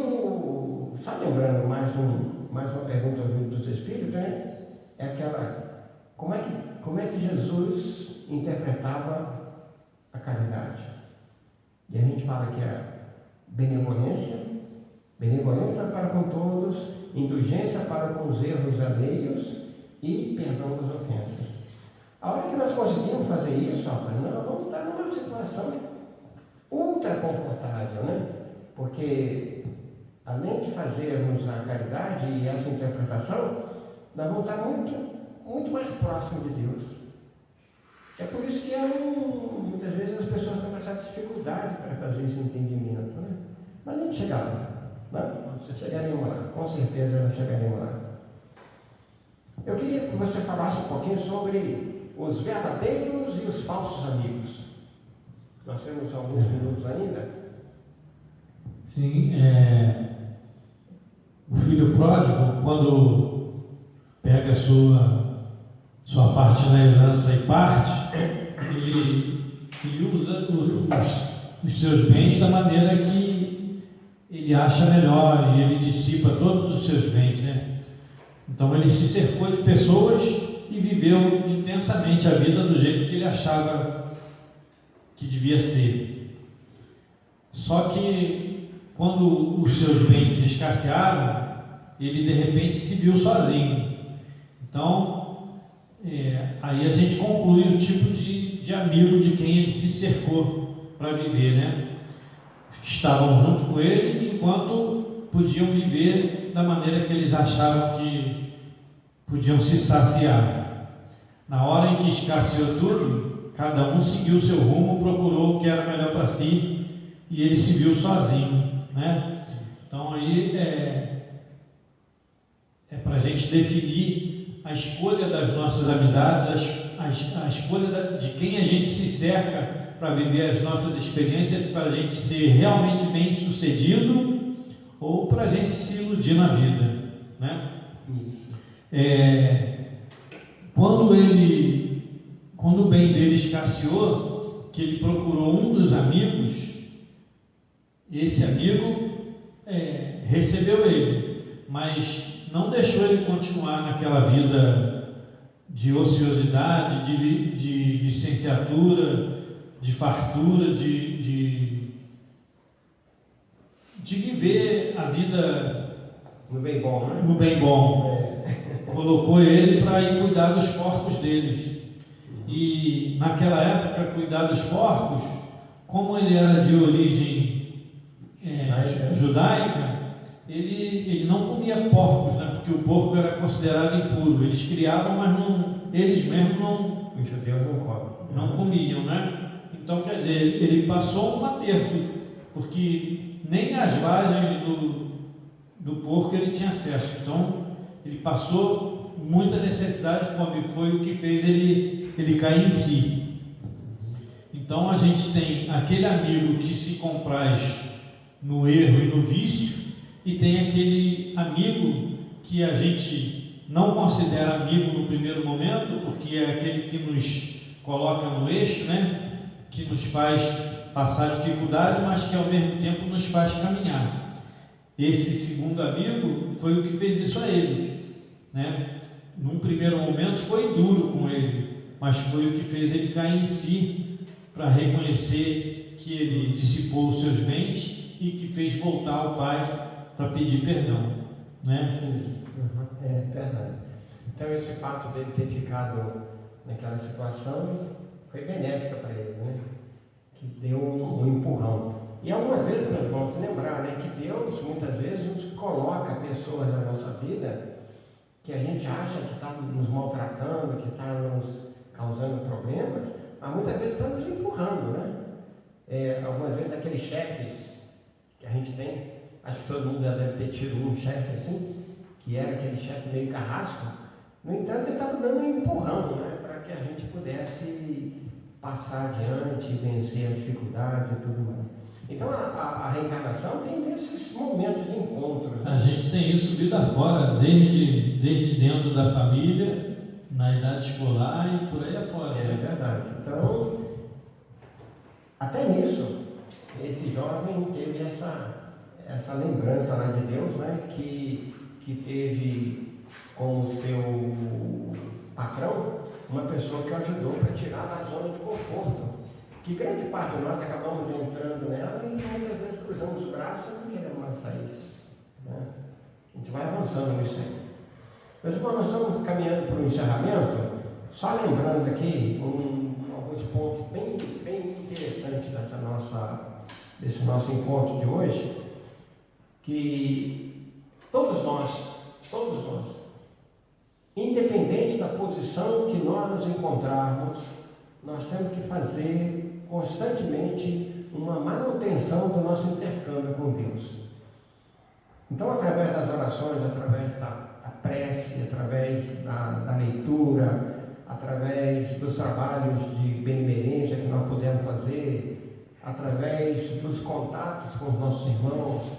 só lembrando mais uma pergunta dos Espíritos, né? É aquela, como é que Jesus interpretava a caridade? E a gente fala que é benevolência para com todos, indulgência para com os erros alheios e perdão das ofensas. A hora que nós conseguimos fazer isso, nós vamos estar numa situação ultra confortável, né? Porque além de fazermos a caridade e essa interpretação, nós vamos estar muito mais próximos de Deus. É por isso que muitas vezes as pessoas têm essa dificuldade para fazer esse entendimento, né? Mas a gente chega lá, né? Chegaremos lá, com certeza nós chegaremos lá. Eu queria que você falasse um pouquinho sobre os verdadeiros e os falsos amigos. Nós temos alguns minutos ainda. Sim, o filho pródigo, quando pega a sua parte na herança e parte, ele usa os seus bens da maneira que ele acha melhor, e ele dissipa todos os seus bens, né? Então ele se cercou de pessoas e viveu intensamente a vida do jeito que ele achava que devia ser. Só que quando os seus bens escassearam, ele de repente se viu sozinho. Então, aí a gente conclui o tipo de amigo de quem ele se cercou para viver, né? Estavam junto com ele enquanto podiam viver da maneira que eles achavam que podiam se saciar. Na hora em que escasseou tudo, cada um seguiu seu rumo, procurou o que era melhor para si, e ele se viu sozinho, né? Então aí é para a gente definir a escolha das nossas amizades, a escolha de quem a gente se cerca para viver as nossas experiências, para a gente ser realmente bem sucedido ou para a gente se iludir na vida, quando o bem dele escasseou, que ele procurou um dos amigos, esse amigo recebeu ele, mas não deixou ele continuar naquela vida de ociosidade, de licenciatura, de fartura, de viver a vida no bem bom, né? No bem bom. Colocou ele para ir cuidar dos porcos deles. E naquela época, cuidar dos porcos, como ele era de origem judaica, ele não comia porcos, né? Porque o porco era considerado impuro. Eles criavam, mas eles mesmos não. Os judeus não comiam, né? Então, quer dizer, ele passou um aperto, porque nem as vagens do porco ele tinha acesso. Então, ele passou muita necessidade, como foi o que fez ele cair em si. Então, a gente tem aquele amigo que se compraz no erro e no vício, e tem aquele amigo que a gente não considera amigo no primeiro momento, porque é aquele que nos coloca no eixo, né? Que nos faz passar dificuldade, mas que ao mesmo tempo nos faz caminhar. Esse segundo amigo foi o que fez isso a ele, né? Num primeiro momento foi duro com ele, mas foi o que fez ele cair em si, para reconhecer que ele dissipou os seus bens e que fez voltar ao pai para pedir perdão, né? É verdade. Então esse fato dele ter ficado naquela situação foi benéfica para ele, né? Que deu um empurrão. E algumas vezes nós vamos lembrar, né, que Deus muitas vezes nos coloca pessoas na nossa vida que a gente acha que está nos maltratando, que está nos causando problemas, mas muitas vezes está nos empurrando, né? Algumas vezes aqueles chefes que a gente tem, acho que todo mundo já deve ter tido um chefe assim, que era aquele chefe meio carrasco. No entanto, ele estava dando um empurrão, né, para que a gente pudesse passar adiante, vencer a dificuldade e tudo mais. Então, a reencarnação tem esses momentos de encontro. Né? A gente tem isso vida fora, desde dentro da família, na idade escolar e por aí afora. É verdade. Então, até nisso, esse jovem teve essa lembrança lá de Deus, né, que teve como seu patrão uma pessoa que o ajudou para tirar da zona de conforto. Que grande parte de nós acabamos entrando nela e muitas vezes cruzamos os braços e não queremos mais sair. Né? A gente vai avançando nisso aí. Mas nós estamos caminhando para o encerramento, só lembrando aqui alguns pontos bem interessantes desse nosso encontro de hoje, que todos nós, independente da posição que nós nos encontrarmos, nós temos que fazer constantemente uma manutenção do nosso intercâmbio com Deus. Então, através das orações, através da prece, através da leitura, através dos trabalhos de benemerência que nós podemos fazer, através dos contatos com os nossos irmãos,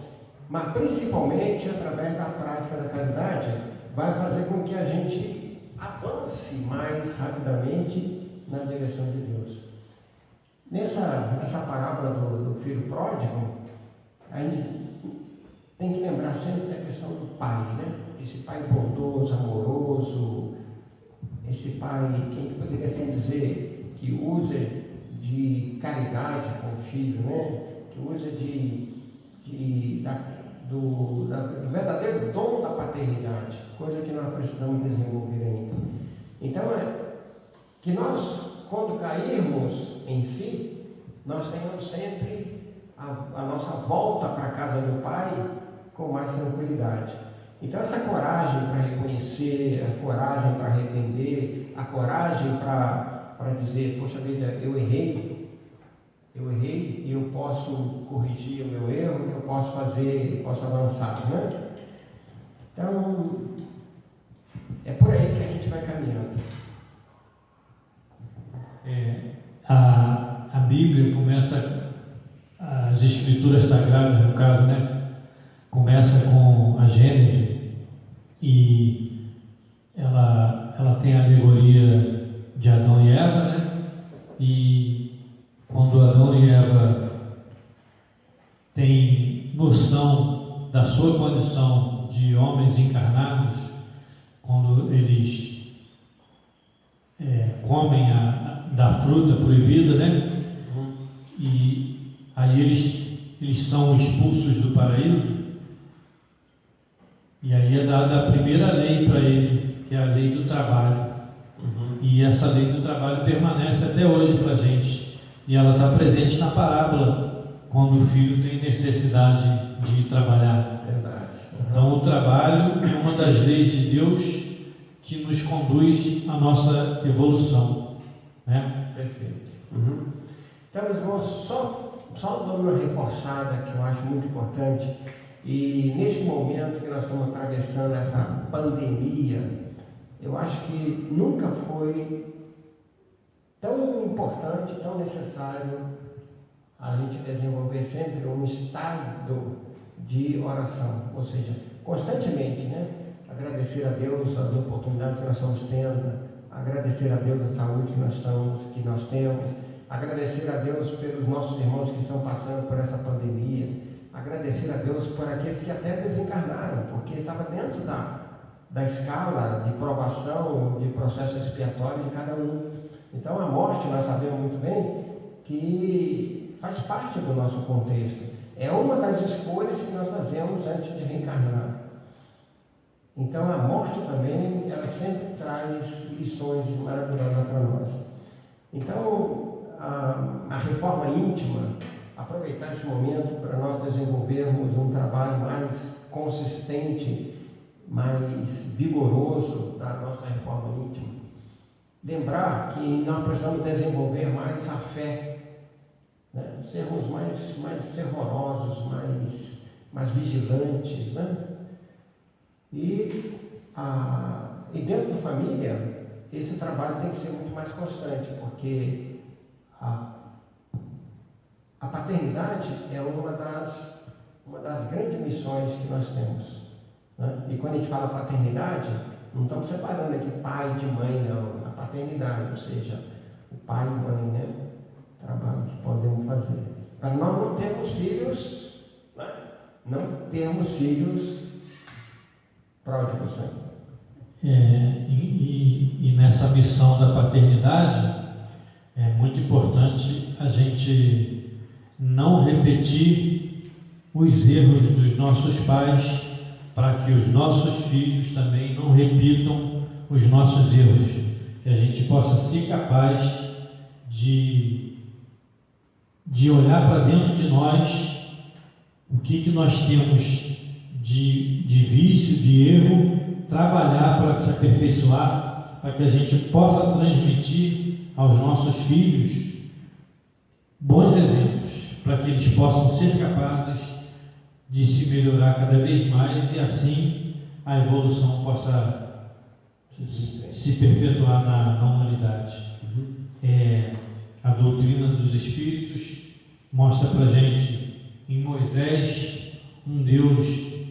mas principalmente através da prática da caridade, vai fazer com que a gente avance mais rapidamente na direção de Deus. Nessa parábola do filho pródigo, a gente tem que lembrar sempre da questão do pai, né? Esse pai bondoso, amoroso, esse pai, quem poderia assim dizer, que usa de caridade com o filho, né? Que usa do verdadeiro dom da paternidade, coisa que nós precisamos desenvolver ainda. Então, que nós, quando cairmos em si, nós tenhamos sempre a nossa volta para a casa do Pai com mais tranquilidade. Então, essa coragem para reconhecer, a coragem para arrepender, a coragem para dizer, poxa vida, eu errei e eu posso corrigir o meu erro, eu posso avançar, né? Então, é por aí que a gente vai caminhando. A Bíblia começa, as Escrituras Sagradas, no caso, né? Começa com a Gênesis e ela tem a alegoria de Adão e Eva, né? condição, da sua condição de homens encarnados, quando eles comem da fruta proibida, né? E aí eles são expulsos do paraíso, e aí é dada a primeira lei para ele, que é a lei do trabalho. E essa lei do trabalho permanece até hoje para a gente, e ela está presente na parábola, quando o filho tem necessidade de trabalhar. Verdade. Então o trabalho é uma das leis de Deus que nos conduz à nossa evolução, né? Perfeito. Então, meus irmãos, só dando uma reforçada que eu acho muito importante, e nesse momento que nós estamos atravessando essa pandemia, eu acho que nunca foi tão importante, tão necessário a gente desenvolver sempre um estado de oração, ou seja, constantemente, né? Agradecer a Deus as oportunidades que nós estamos tendo, agradecer a Deus a saúde que nós temos, agradecer a Deus pelos nossos irmãos que estão passando por essa pandemia, agradecer a Deus por aqueles que até desencarnaram, porque estava dentro da escala de provação, de processo expiatório de cada um. Então a morte, nós sabemos muito bem que faz parte do nosso contexto. É uma das escolhas que nós fazemos antes de reencarnar. Então a morte também, ela sempre traz lições maravilhosas para nós. Então a reforma íntima, aproveitar esse momento para nós desenvolvermos um trabalho mais consistente, mais vigoroso da nossa reforma íntima. Lembrar que nós precisamos desenvolver mais a fé, né? Sermos mais fervorosos, mais vigilantes, né? E dentro da família, esse trabalho tem que ser muito mais constante, porque a paternidade é uma das grandes missões que nós temos, né? E quando a gente fala paternidade, não estamos separando aqui pai de mãe, não. A paternidade, ou seja, o pai e mãe, né? Trabalho que podemos fazer. Para nós não termos filhos, né? Não termos filhos pródigos, né? E nessa missão da paternidade, é muito importante a gente não repetir os erros dos nossos pais, para que os nossos filhos também não repitam os nossos erros, que a gente possa ser capaz de olhar para dentro de nós o que nós temos de vício, de erro, trabalhar para se aperfeiçoar, para que a gente possa transmitir aos nossos filhos bons exemplos, para que eles possam ser capazes de se melhorar cada vez mais e assim a evolução possa se perpetuar na humanidade. A doutrina dos Espíritos mostra para a gente em Moisés um Deus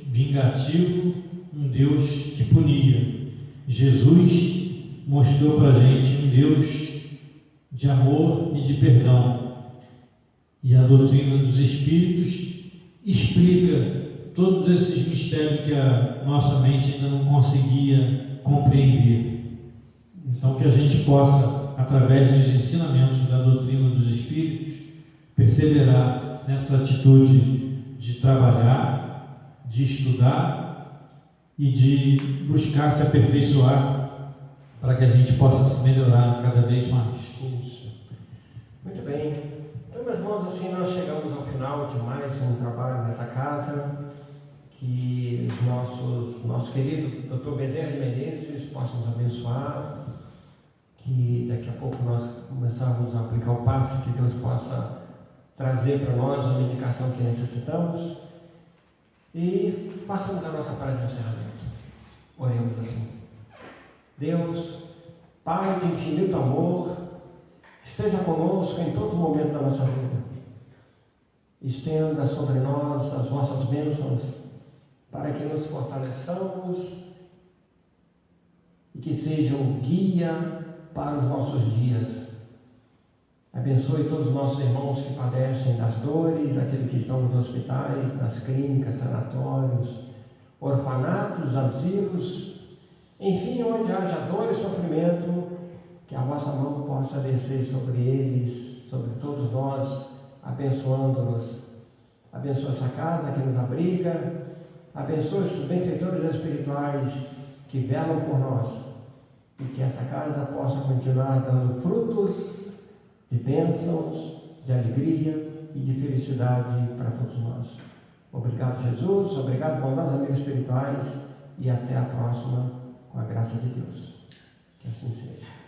vingativo, um Deus que punia. Jesus mostrou para a gente um Deus de amor e de perdão. E a doutrina dos Espíritos explica todos esses mistérios que a nossa mente ainda não conseguia compreender. Então, que a gente possa, através dos ensinamentos da doutrina dos Espíritos, perseverar nessa atitude de trabalhar, de estudar e de buscar se aperfeiçoar para que a gente possa se melhorar cada vez mais. Isso. Muito bem. Então, meus irmãos, assim nós chegamos ao final de mais um trabalho nessa casa. Que nosso querido Dr. Bezerra de Menezes possa nos abençoar. Que daqui a pouco nós começarmos a aplicar o passe, que Deus possa trazer para nós a medicação que necessitamos. E façamos a nossa parte de encerramento. Oremos assim. Deus, Pai de infinito amor, esteja conosco em todo momento da nossa vida. Estenda sobre nós as vossas bênçãos, para que nos fortaleçamos e que seja um guia para os nossos dias. Abençoe todos os nossos irmãos que padecem das dores, aqueles que estão nos hospitais, nas clínicas, sanatórios, orfanatos, asilos, enfim, onde haja dor e sofrimento, que a vossa mão possa descer sobre eles, sobre todos nós, abençoando-nos. Abençoa essa casa que nos abriga, abençoe os benfeitores espirituais que velam por nós, e que essa casa possa continuar dando frutos de bênçãos, de alegria e de felicidade para todos nós. Obrigado, Jesus, obrigado, bons amigos espirituais, e até a próxima, com a graça de Deus. Que assim seja.